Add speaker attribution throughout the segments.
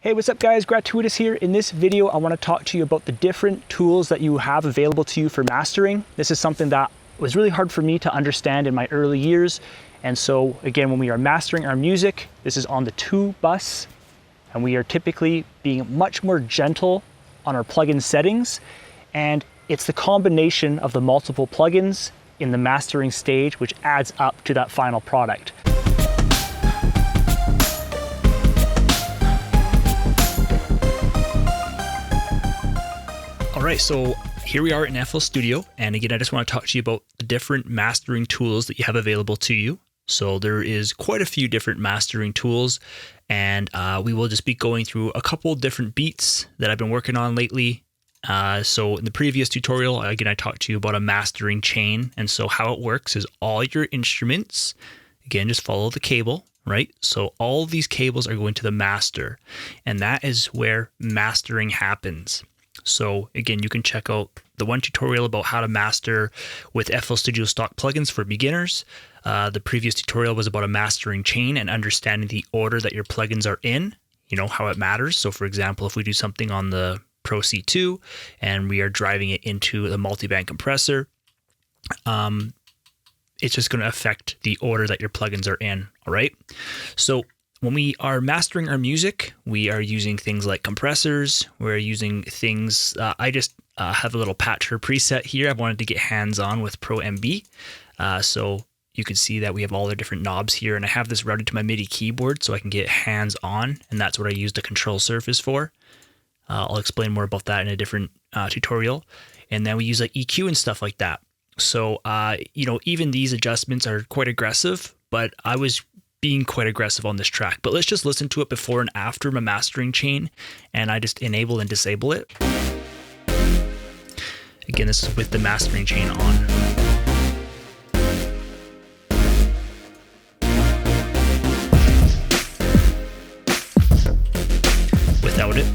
Speaker 1: Hey, what's up guys? GratuiTous here. In this video, I want to talk to you about the different tools that you have available to you for mastering. This is something that was really hard for me to understand in my early years. And so again, when we are mastering our music, this is on the 2 bus, and we are typically being much more gentle on our plugin settings. And it's the combination of the multiple plugins in the mastering stage which adds up to that final product. All right, so here we are in FL Studio, and again, I just want to talk to you about the different mastering tools that you have available to you. So there is quite a few different mastering tools, and we will just be going through a couple different beats that I've been working on lately. So in the previous tutorial, again, I talked to you about a mastering chain, and so how it works is all your instruments, again, just follow the cable, right? So all these cables are going to the master, and that is where mastering happens. So again, you can check out the one tutorial about how to master with FL Studio stock plugins for beginners. The previous tutorial was about a mastering chain and understanding the order that your plugins are in, you know, how it matters. So for example, if we do something on the Pro C2 and we are driving it into the multiband compressor, it's just going to affect the order that your plugins are in. All right. So when we are mastering our music, we are using things like compressors. We're using things, I just have a little patcher preset here. I wanted to get hands-on with Pro MB. So you can see that we have all the different knobs here, and I have this routed to my MIDI keyboard so I can get hands-on, and that's what I use the control surface for. I'll explain more about that in a different tutorial. And then we use like EQ and stuff like that. So, you know, even these adjustments are quite aggressive, but I was being quite aggressive on this track. But let's just listen to it before and after my mastering chain, and I just enable and disable it. Again, this is with the mastering chain on. Without it.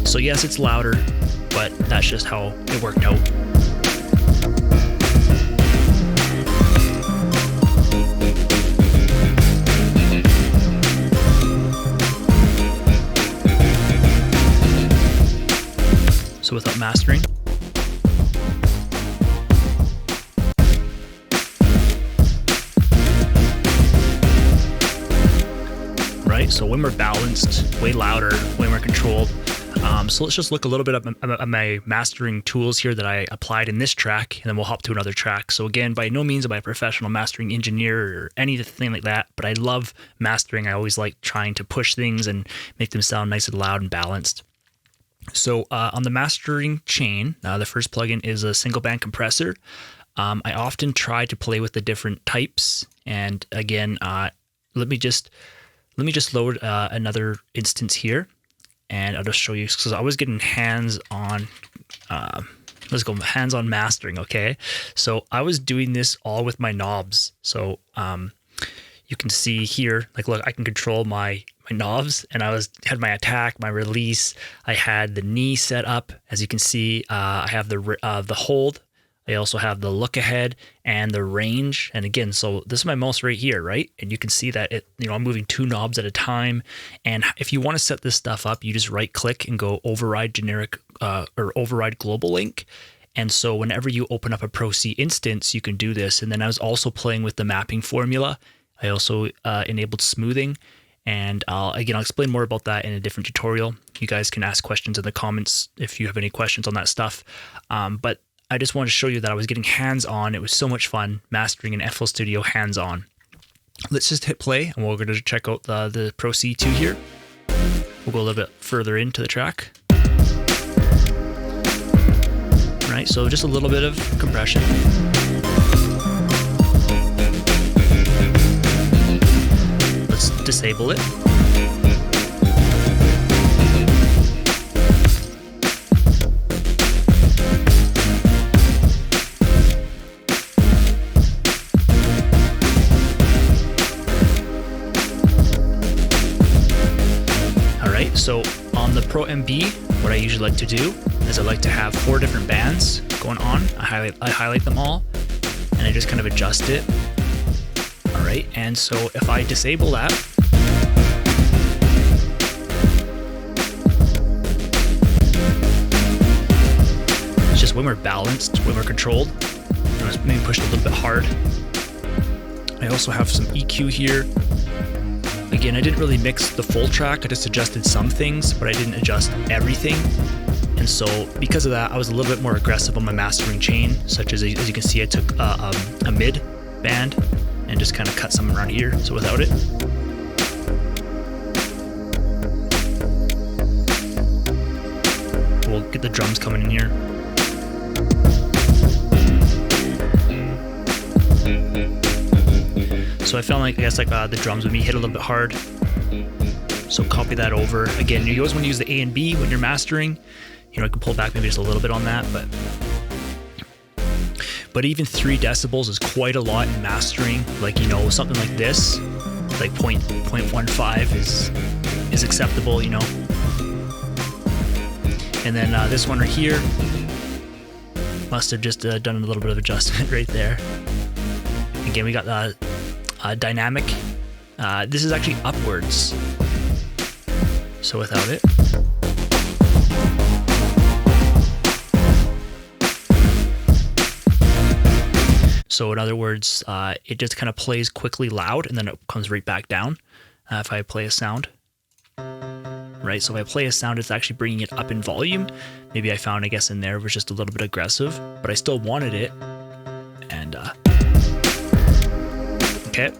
Speaker 1: So yes, it's louder, but that's just how it worked out. So without mastering. Right, so when we're balanced, way louder, way more controlled. So let's just look a little bit at my mastering tools here that I applied in this track, and then we'll hop to another track. So again, by no means am I a professional mastering engineer or anything like that, but I love mastering. I always like trying to push things and make them sound nice and loud and balanced. So on the mastering chain, the first plugin is a single band compressor. I often try to play with the different types, and again, let me just load another instance here. And I'll just show you, because I was getting hands-on, let's go hands-on mastering, okay? So I was doing this all with my knobs. So you can see here, like look, I can control my knobs, and I had my attack, my release, I had the knee set up. As you can see, I have the hold. I also have the look ahead and the range. And again, so this is my mouse right here, right? And you can see that I'm moving 2 knobs at a time. And if you want to set this stuff up, you just right click and go override generic or override global link. And so whenever you open up a Pro C instance, you can do this. And then I was also playing with the mapping formula. I also enabled smoothing. And I'll explain more about that in a different tutorial. You guys can ask questions in the comments if you have any questions on that stuff. But I just wanted to show you that I was getting hands-on. It was so much fun mastering in FL Studio hands-on. Let's just hit play, and we're going to check out the Pro C2 here. We'll go a little bit further into the track. Right, so just a little bit of compression. Let's disable it. So on the Pro MB, what I usually like to do is I like to have 4 different bands going on. I highlight them all, and I just kind of adjust it. All right, and so if I disable that, it's just when we're balanced, when we're controlled. Maybe push it a little bit hard. I also have some EQ here. Again, I didn't really mix the full track. I just adjusted some things, but I didn't adjust everything. And so because of that, I was a little bit more aggressive on my mastering chain, such as you can see, I took a mid band and just kind of cut some around here. So without it. We'll get the drums coming in here. So I found like, I guess like the drums with me hit a little bit hard. So copy that over. Again, you always want to use the A and B when you're mastering. You know, I can pull back maybe just a little bit on that, but even 3 decibels is quite a lot in mastering. Like, you know, something like this, like 0.15 is acceptable, you know. And then this one right here, must have just done a little bit of adjustment right there. Again, we got the dynamic. This is actually upwards. So without it. So in other words, it just kind of plays quickly loud and then it comes right back down if I play a sound. Right, so if I play a sound, it's actually bringing it up in volume. Maybe I found, I guess, in there it was just a little bit aggressive, but I still wanted it. And okay,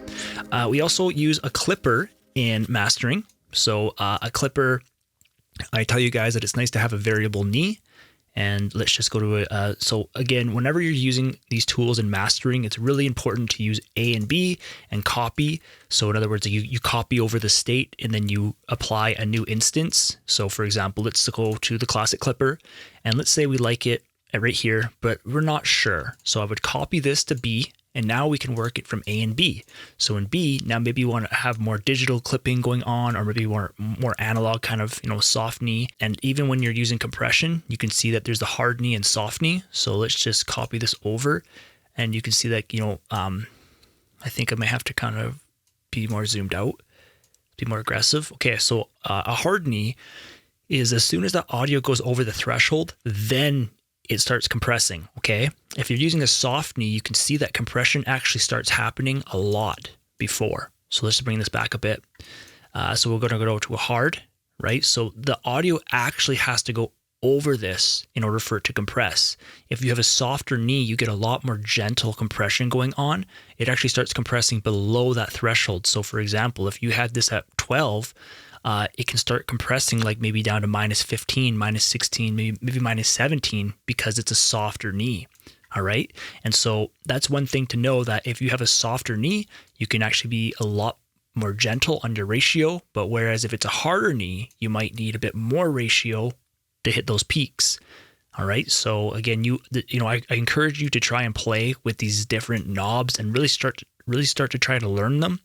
Speaker 1: we also use a clipper in mastering. So a clipper, I tell you guys that it's nice to have a variable knee. And let's just go to so again, whenever you're using these tools in mastering, it's really important to use A and B and copy. So in other words, you copy over the state and then you apply a new instance. So for example, let's go to the classic clipper and let's say we like it right here, but we're not sure. So I would copy this to B and now we can work it from A and B. So in B, now maybe you want to have more digital clipping going on, or maybe more analog kind of, you know, soft knee. And even when you're using compression, you can see that there's the hard knee and soft knee. So let's just copy this over and you can see that, you know, I think I may have to kind of be more zoomed out, be more aggressive. Okay, so a hard knee is as soon as the audio goes over the threshold, then it starts compressing, okay? If you're using a soft knee, you can see that compression actually starts happening a lot before. So let's bring this back a bit. So we're gonna go to a hard, right? So the audio actually has to go over this in order for it to compress. If you have a softer knee, you get a lot more gentle compression going on. It actually starts compressing below that threshold. So for example, if you had this at 12, it can start compressing like maybe down to -15, -16, maybe -17 because it's a softer knee. All right. And so that's one thing to know, that if you have a softer knee, you can actually be a lot more gentle on your ratio. But whereas if it's a harder knee, you might need a bit more ratio to hit those peaks. All right. So again, I encourage you to try and play with these different knobs and really start to try to learn them.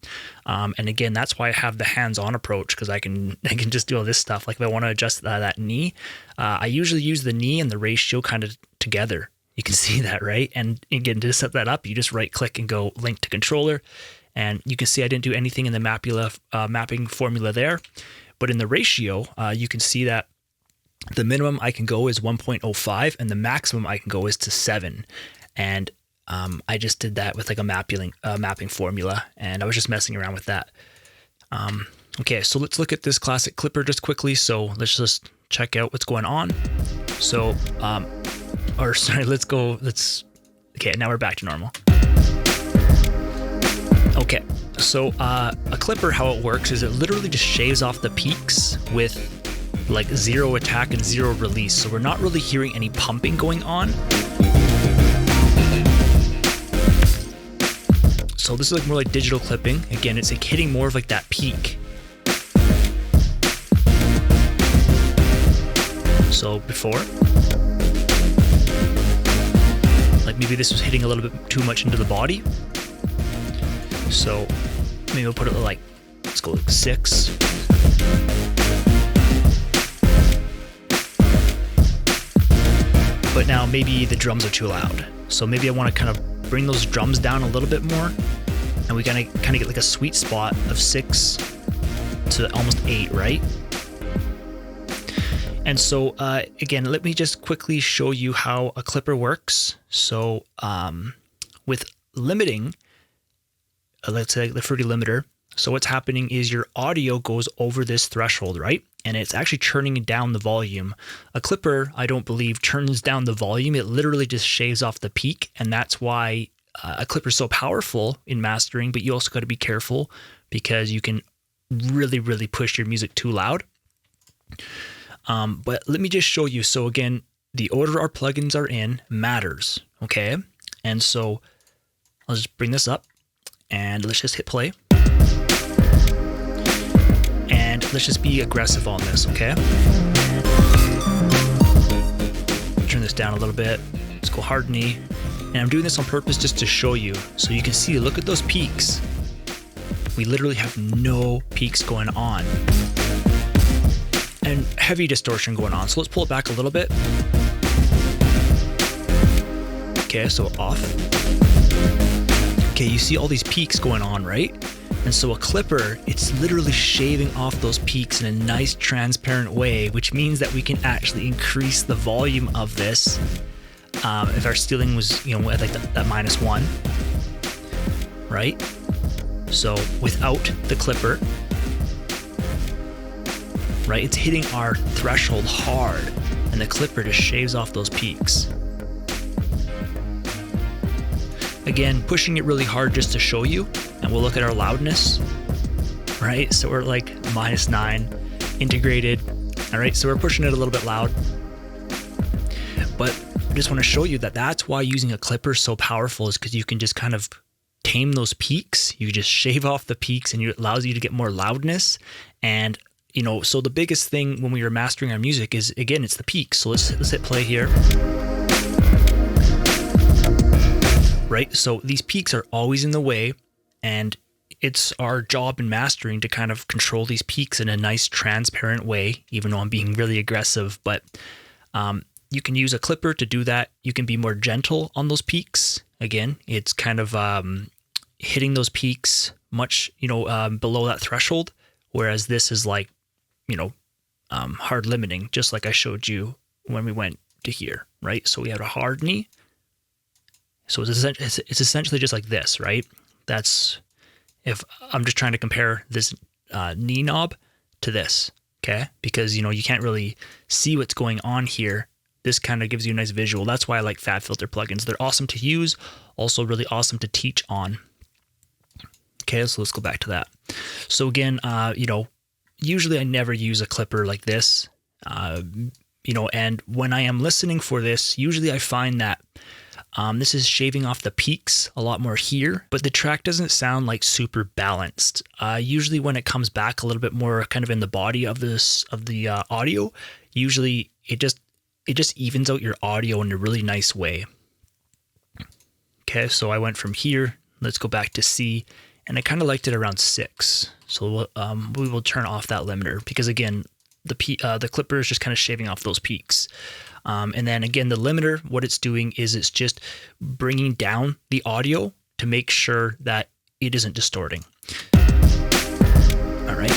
Speaker 1: And again, that's why I have the hands-on approach, because I can just do all this stuff. Like if I want to adjust that knee, I usually use the knee and the ratio kind of together. You can see that, right? And again, to set that up, you just right click and go link to controller. And you can see I didn't do anything in the mapping formula there. But in the ratio, you can see that the minimum I can go is 1.05 and the maximum I can go is to 7. And I just did that with like a mapping formula, and I was just messing around with that. Okay, so let's look at this classic clipper just quickly. So let's just check out what's going on. So, okay, now we're back to normal. Okay, so a clipper, how it works is it literally just shaves off the peaks with like 0 attack and 0 release. So we're not really hearing any pumping going on. So this is like more like digital clipping. Again, it's like hitting more of like that peak. So before, like maybe this was hitting a little bit too much into the body. So maybe we'll put it like, let's go like 6. But now maybe the drums are too loud. So maybe I want to kind of bring those drums down a little bit more, and we kind of get like a sweet spot of 6 to almost 8, right? And so again, let me just quickly show you how a clipper works. So with limiting, let's say the fruity limiter, so what's happening is your audio goes over this threshold, right? And it's actually turning down the volume. A clipper, I don't believe, turns down the volume. It literally just shaves off the peak, and that's why a clipper is so powerful in mastering, but you also got to be careful because you can really, really push your music too loud. But let me just show you. So again, the order our plugins are in matters, okay? And so I'll just bring this up and let's just hit play. And let's just be aggressive on this, okay? Turn this down a little bit. Let's go hard knee. And I'm doing this on purpose just to show you. So you can see, look at those peaks. We literally have no peaks going on. And heavy distortion going on. So let's pull it back a little bit. Okay, so off. Okay, you see all these peaks going on, right? And so a clipper, it's literally shaving off those peaks in a nice transparent way, which means that we can actually increase the volume of this. If our stealing was, at like that -1, right? So without the clipper, right, it's hitting our threshold hard, and the clipper just shaves off those peaks. Again, pushing it really hard just to show you, and we'll look at our loudness, right? So we're like -9 integrated, all right? So we're pushing it a little bit loud, but I just want to show you that that's why using a clipper is so powerful, is because you can just kind of tame those peaks. You just shave off the peaks, and it allows you to get more loudness. And so the biggest thing when we are mastering our music is, again, it's the peaks. So let's hit play here. Right? So these peaks are always in the way, and it's our job in mastering to kind of control these peaks in a nice transparent way, even though I'm being really aggressive. But you can use a clipper to do that. You can be more gentle on those peaks. Again, it's kind of hitting those peaks much, below that threshold, whereas this is like, hard limiting, just like I showed you when we went to here, right? So we had a hard knee. So it's essentially just like this, right? That's, if I'm just trying to compare this knee knob to this, okay? Because, you can't really see what's going on here. This kind of gives you a nice visual. That's why I like Fab Filter plugins. They're awesome to use, also really awesome to teach on. Okay, so let's go back to that. So again, usually I never use a clipper like this, and when I am listening for this, usually I find that this is shaving off the peaks a lot more here, but the track doesn't sound like super balanced. Usually when it comes back a little bit more kind of in the body of the audio, usually it just evens out your audio in a really nice way. Okay, so I went from here, let's go back to C, and I kind of liked it around 6. So we will turn off that limiter because, again, the clipper is just kind of shaving off those peaks. And then again, the limiter, what it's doing is it's just bringing down the audio to make sure that it isn't distorting. All right.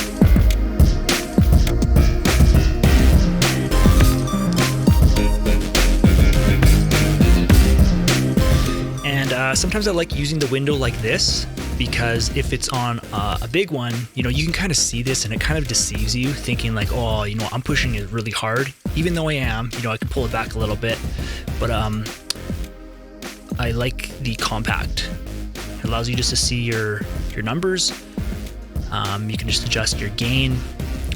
Speaker 1: And sometimes I like using the window like this, because if it's on a big one, you can kind of see this and it kind of deceives you, thinking like, oh, I'm pushing it really hard. Even though I am, I can pull it back a little bit, but I like the compact. It allows you just to see your numbers. You can just adjust your gain.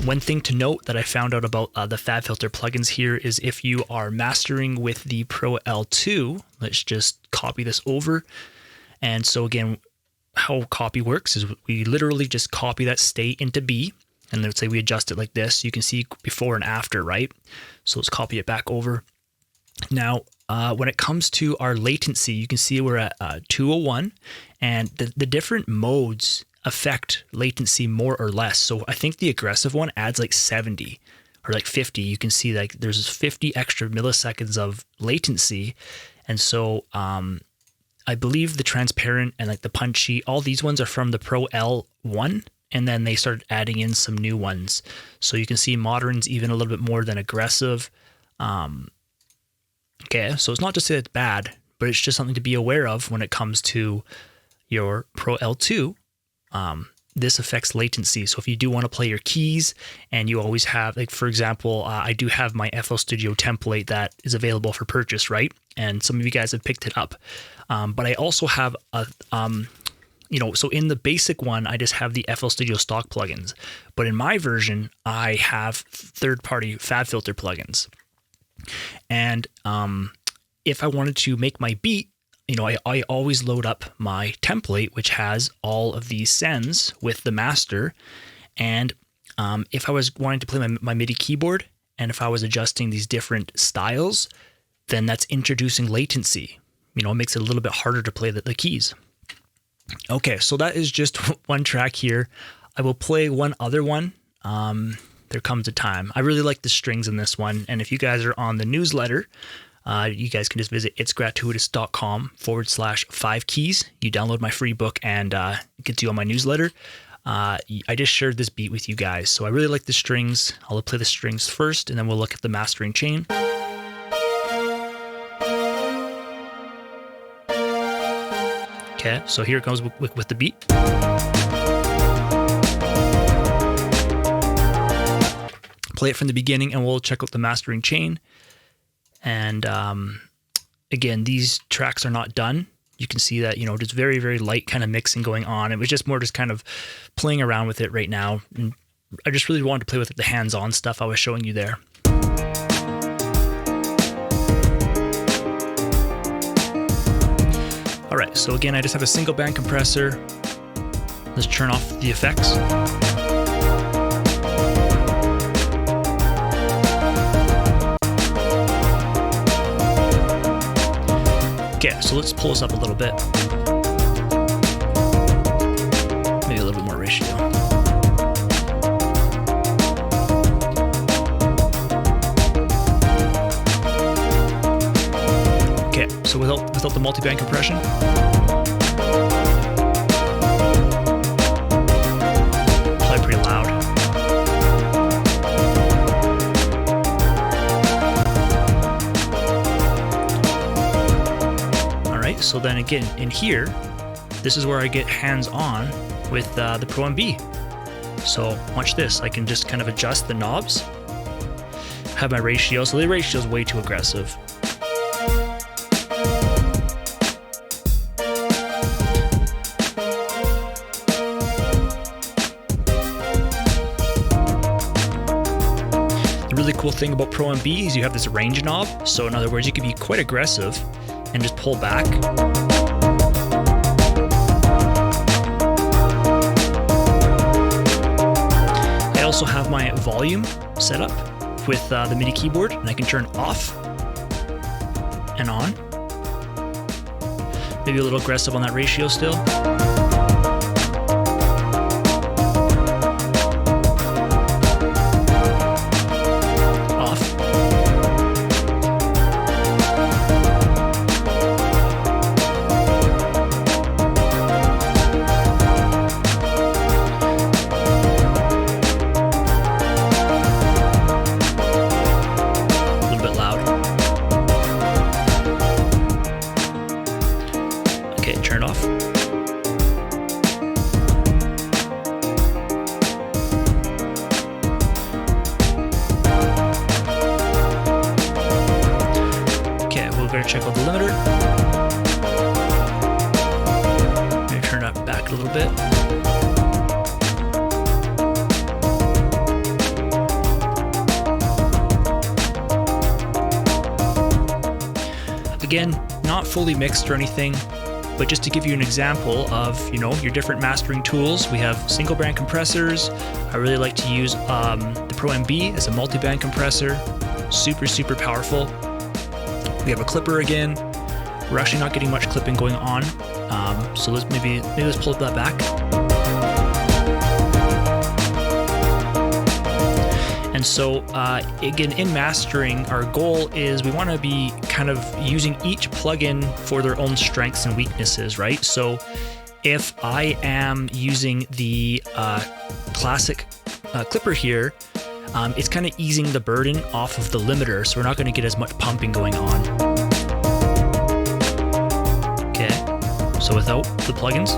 Speaker 1: One thing to note that I found out about the Fab Filter plugins here is if you are mastering with the Pro L2, let's just copy this over. And so again, how copy works is we literally just copy that state into B, and let's say we adjust it like this. You can see before and after, right? So let's copy it back over. Now, when it comes to our latency, you can see we're at 201, and the different modes affect latency more or less. So I think the aggressive one adds like 70 or like 50. You can see like there's 50 extra milliseconds of latency. And so I believe the transparent and like the punchy, all these ones are from the Pro L1, and then they started adding in some new ones. So you can see modern's even a little bit more than aggressive. Okay, so it's not to say it's bad, but it's just something to be aware of when it comes to your Pro L2. This affects latency. So if you do want to play your keys and you always have, like for example, I do have my FL Studio template that is available for purchase, right? And some of you guys have picked it up. But I also have a, so in the basic one, I just have the FL Studio stock plugins. But in my version, I have third-party FabFilter plugins. And if I wanted to make my beat, I always load up my template, which has all of these sends with the master. And if I was wanting to play my MIDI keyboard, and if I was adjusting these different styles, then that's introducing latency. It makes it a little bit harder to play the keys. Okay, so that is just one track here. I will play one other one. There Comes a Time. I really like the strings in this one. And if you guys are on the newsletter, you guys can just visit itsgratuitous.com/5keys. You download my free book and it gets you on my newsletter. I just shared this beat with you guys. So I really like the strings. I'll play the strings first, and then we'll look at the mastering chain. Okay, so here it goes with the beat. Play it from the beginning, and we'll check out the mastering chain. And again, these tracks are not done. You can see that, just very, very light kind of mixing going on. It was just more just kind of playing around with it right now. And I just really wanted to play with the hands-on stuff I was showing you there. All right, so again, I just have a single band compressor. Let's turn off the effects. Okay, so let's pull this up a little bit. Maybe a little bit more ratio. Okay, so without the multi-band compression. Play pretty loud. So then again, in here, this is where I get hands-on with the Pro MB. So watch this. I can just kind of adjust the knobs. Have my ratio. So the ratio is way too aggressive. The really cool thing about Pro MB is you have this range knob. So in other words, you can be quite aggressive and just pull back. I also have my volume set up with the MIDI keyboard, and I can turn off and on. Maybe a little aggressive on that ratio still. Check out the limiter. Maybe turn it back a little bit. Again, not fully mixed or anything, but just to give you an example of, your different mastering tools. We have single band compressors. I really like to use the Pro MB as a multi-band compressor. Super, super powerful. We have a clipper again. We're actually not getting much clipping going on. So let's maybe let's pull that back. And And so again, in mastering, our goal is we want to be kind of using each plugin for their own strengths and weaknesses, right? So if I am using the classic clipper here, it's kind of easing the burden off of the limiter, so we're not going to get as much pumping going on. Okay, so without the plugins.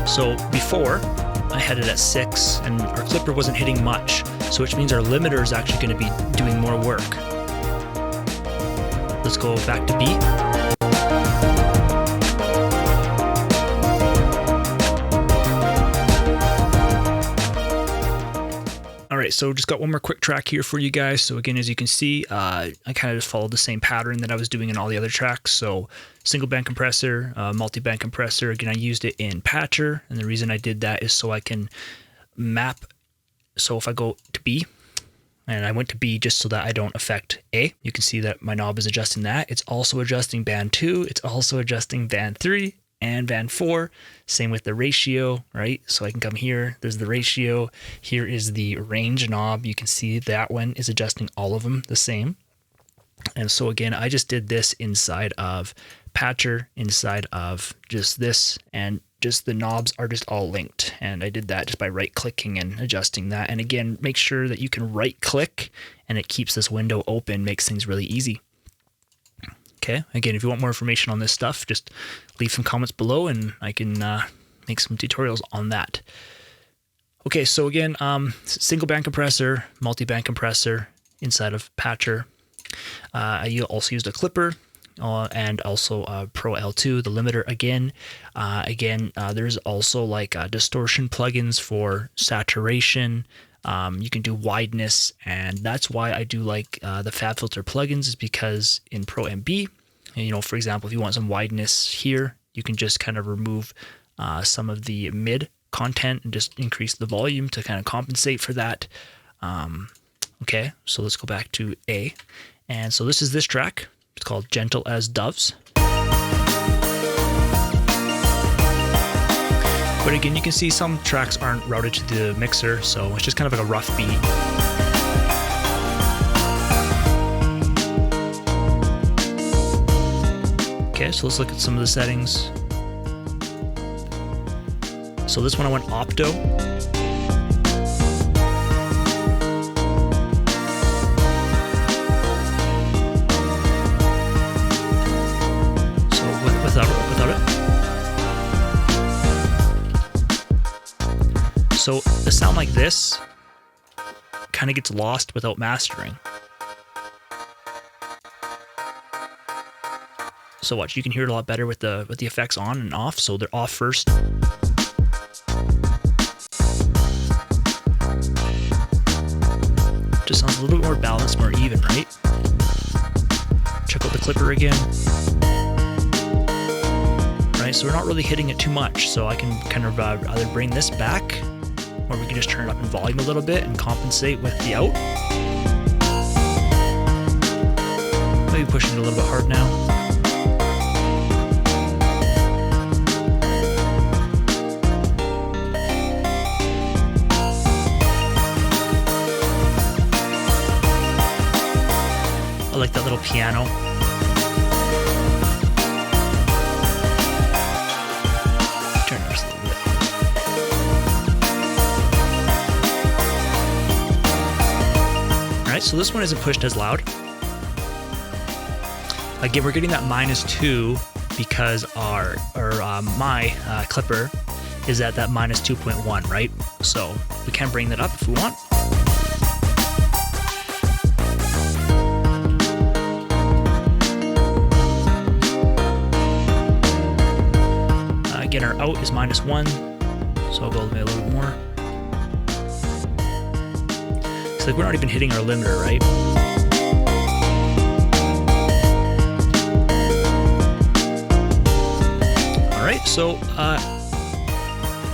Speaker 1: So before, I had it at 6 and our clipper wasn't hitting much, so which means our limiter is actually going to be doing more work. Let's go back to B. All right, so just got one more quick track here for you guys. So again, as you can see, I kind of just followed the same pattern that I was doing in all the other tracks. So single band compressor, multi-band compressor. Again, I used it in Patcher, and the reason I did that is so I can map. So if I go to B, and I went to B just so that I don't affect A, you can see that my knob is adjusting that. It's also adjusting band 2. It's also adjusting band 3 and band 4. Same with the ratio, right? So I can come here, there's the ratio. Here is the range knob. You can see that one is adjusting all of them the same. And so again, I just did this inside of Patcher, inside of just this, and just the knobs are just all linked. And I did that just by right clicking and adjusting that. And again, make sure that you can right click and it keeps this window open, makes things really easy. Okay, again, if you want more information on this stuff, just leave some comments below and I can make some tutorials on that. Okay, so again, single band compressor, multi-band compressor inside of Patcher. I also used a clipper and also Pro L2, the limiter again. There's also like distortion plugins for saturation. You can do wideness, and that's why I do like the FabFilter plugins, is because in Pro MB, you know, for example, if you want some wideness here, you can just kind of remove some of the mid content and just increase the volume to kind of compensate for that. Okay, so let's go back to A. And so this is this track. It's called Gentle as Doves. But again, you can see some tracks aren't routed to the mixer, so it's just kind of like a rough beat. Okay, so let's look at some of the settings. So this one I went opto. So without it. So a sound like this kind of gets lost without mastering. So watch, you can hear it a lot better with the effects on and off. So they're off first. Just sounds a little bit more balanced, more even, right? Check out the clipper again. Right, so we're not really hitting it too much. So I can kind of either bring this back, or we can just turn it up in volume a little bit and compensate with the out. Maybe pushing it a little bit hard now. I like that little piano. Turn it just a little bit. Alright, so this one isn't pushed as loud. Again, we're getting that -2 because my clipper is at that -2.1, right? So we can bring that up if we want. Again, our out is -1, so I'll go maybe a little bit more. It's like we're not even hitting our limiter, right? All right, so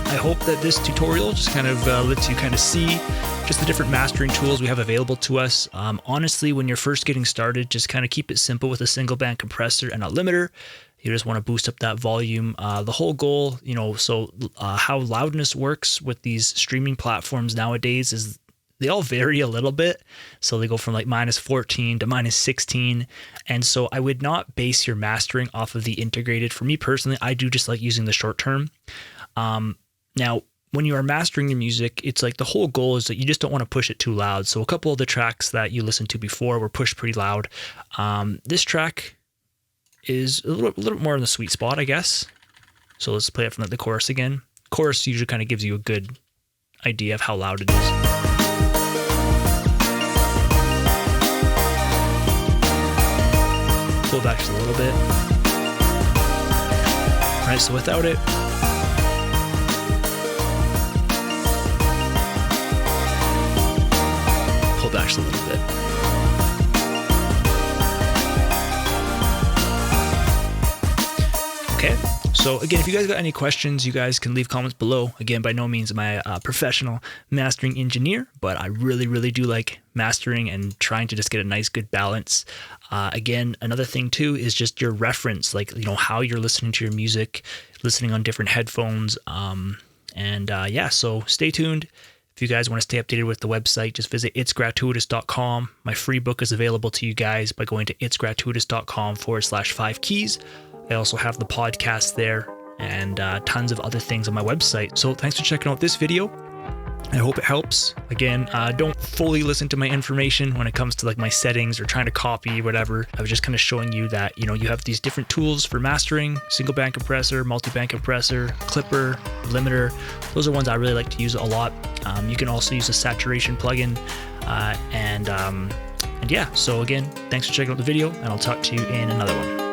Speaker 1: I hope that this tutorial just kind of lets you kind of see just the different mastering tools we have available to us. Honestly, when you're first getting started, just kind of keep it simple with a single band compressor and a limiter. You just want to boost up that volume. The whole goal, how loudness works with these streaming platforms nowadays is they all vary a little bit. So they go from like -14 to -16. And so I would not base your mastering off of the integrated. For me personally, I do just like using the short term. Now, when you are mastering your music, it's like the whole goal is that you just don't want to push it too loud. So a couple of the tracks that you listened to before were pushed pretty loud. This track is a little bit more in the sweet spot, I guess. So let's play it from the chorus again. Chorus usually kind of gives you a good idea of how loud it is. Pull back just a little bit. All right, so without it, pull back just a little bit. Okay, so again, if you guys got any questions, you guys can leave comments below. Again, by no means am I a professional mastering engineer, but I really, really do like mastering and trying to just get a nice, good balance. Again, another thing too is just your reference, like, how you're listening to your music, listening on different headphones. Yeah, so stay tuned. If you guys want to stay updated with the website, just visit itsgratuitous.com. My free book is available to you guys by going to itsgratuitous.com/5 keys. I also have the podcast there and tons of other things on my website. So thanks for checking out this video. I hope it helps. Again, don't fully listen to my information when it comes to like my settings or trying to copy whatever. I was just kind of showing you that, you have these different tools for mastering: single band compressor, multi-band compressor, clipper, limiter. Those are ones I really like to use a lot. You can also use a saturation plugin. And yeah, so again, thanks for checking out the video, and I'll talk to you in another one.